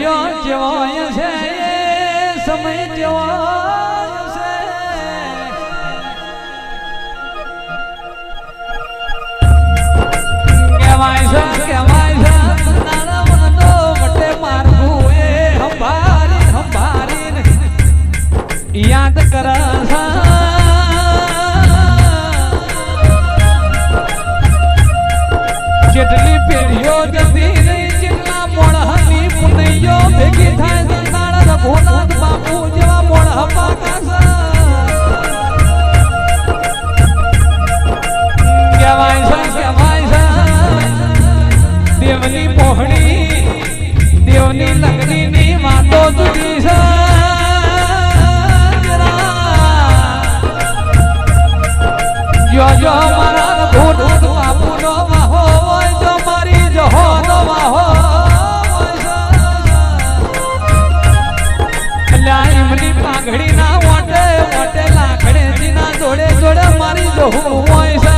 પેઢીઓ જેવાય છે સમય જેવાય છે કહેવાય છે નાના મનો વટે મારવું એ હંભારી યાદ કરા જેટલી પેઢીઓ જતી રહી જેટલા મોણહની પુનૈયો ભેગી થાય સંતાણ રઘુનાથ બાપુ જેવા મોણહ પાકા કહેવાય છે દેવની મોહણી દેવની લગ્નની વાતો જુદી છે જો મારા રઘુનાથ બાપુનો વાહો હોય જો મારી જહોનો વાહો એમની પાઘડી ના વાટે વાટે લાકડે ના જોડે જોડે મારી જહુ હોય છે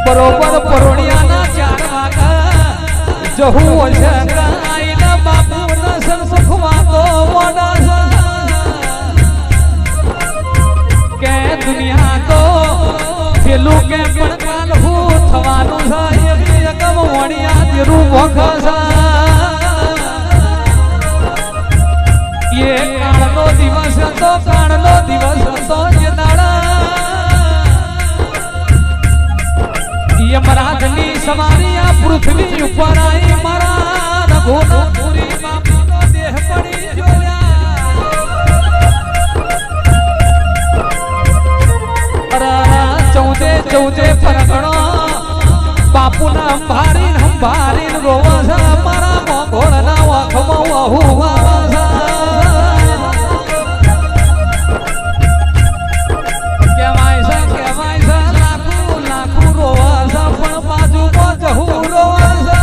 બરોબર પરોડિયાના 4 વાગા જહુ હોય છે આઈના બાપુના સંસુખ વાતો મોડા કે દુનિયા તો પેલું કે પણ કાલ હું થવાનું છે એકમ વણિયા તેરું વખ છે એ કાળનો દિવસ હતો જે દાડા યમરાજની સવારી આ પૃથ્વી ઉપર આવી મારા રઘુનાથપુરી બાપુનો દેહ પડી જોયા ચૌદે પરગણો બાપુના હંભારી રોવા છે મારા મોઘોળના વાખમાં વહુ કહેવાય છે લાખું રોવા છે પણ બાજુમાં જહુ રોવા છે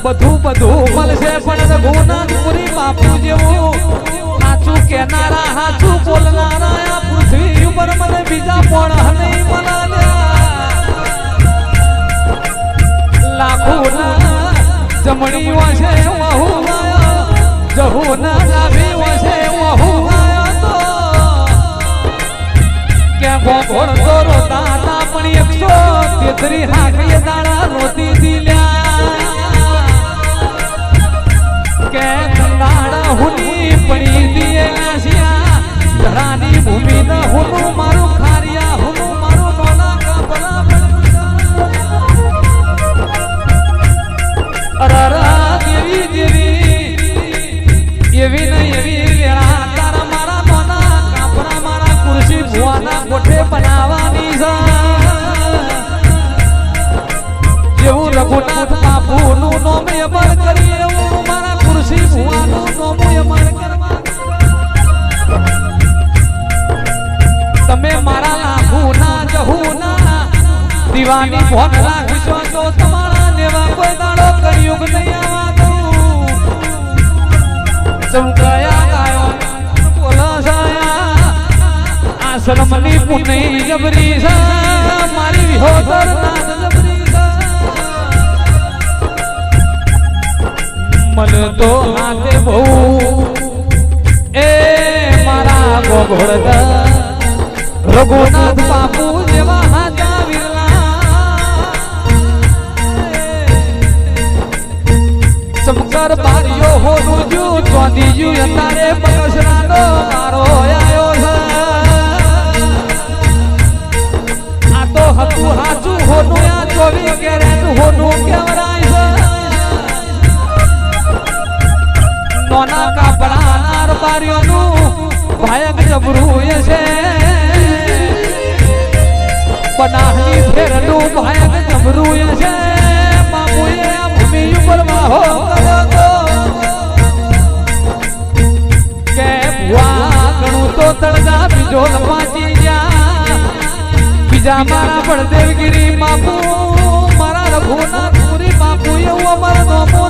બધું મળશે પણ રઘુનાથપુરી બાપુ જેવું સાચું કહેનારા સાચું બોલનારા આ પૃથ્વી ઉપર મને બીજા પણ નહીં મનાલ્યા લાખોના જમણી વાસે વહુ જહુના ડાબી વાસે વહુ તો કે ગોળ તો રોતા હતા પણ 133 હાકીએ દાડા રોતી દીલ્યા કે દાડા હુની પડી દીએ આશિયા ધરાની ભૂમિ ન હુનું મારું ખારિયા હુનું મારું નોના કાપડા અરરા એવી ને એવી વેળા તારા મારા નોના કાપડા મારા ખુરશી ભુવાના કોઠે બનાવવાની છે જેવું રઘુનાથ બાપુનું નોમ અમર કરી એવું મારા ખુરશી ભુવાનું નોમ અમર કરવા તમે મારા લાખુના જહુના દીવાની ભોગ રાખશો તો તમારા લેવા કોઈ દાડો કળિયુગ નહીં આવવા દઉં ચમકાયા ગાયો બોલાયા આશ્રમની પુનઈ જબરી છે મારી વિહોદર નાદ જબરી છે મન તો હાથે બહુ એ મારા ગોઘોળદા રઘુનાથ બાપુ જેવા હાજા વિરલા સમકર બારીઓ હોનું જુ ચોંધીજુ અત્યારે બગસરાનો મારો આયો છે આ તો હતું હાચું હોનું આ 24 કેરેટ હોનું કેવરાય છે નોના કાપડા નાર બારીઓનું ભાયક જબરું છે બનાહની ફેરનું ભાયક જબરું છે બાપુએ આ ભૂમિ ઉપર વાહો કર્યો કે ભુવા ઘણું તો તળજા બીજો લપાચી ગયા બીજા મારા બળદેવગીરી બાપુ મારા રઘુનાથપુરી બાપુ એવું અમારા નોમો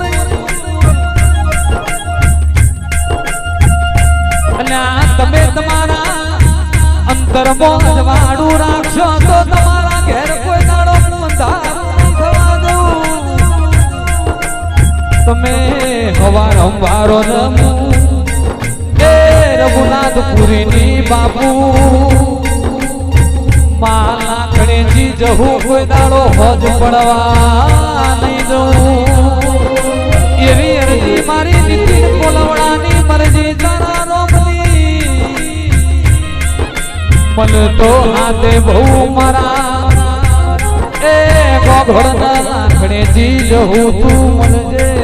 અને તમે તમારા અંતરમાં અજવાળું રાખશો તો તમારા ઘેર કોઈ દાડો અંધાર નહીં થવા દે તમે હવાર અંવારો રમું એ રઘુનાથપુરીની બાપુ માલા કણેજી જહું કોઈ દાડો હોજ પડવા નહીં જવું એવી અરજી મારી નીતિ બોલવડાની મરજી તારા રોમની મન તો હાથે બહુ મારા એ ગોઘડના કણેજી જહું તું મનજે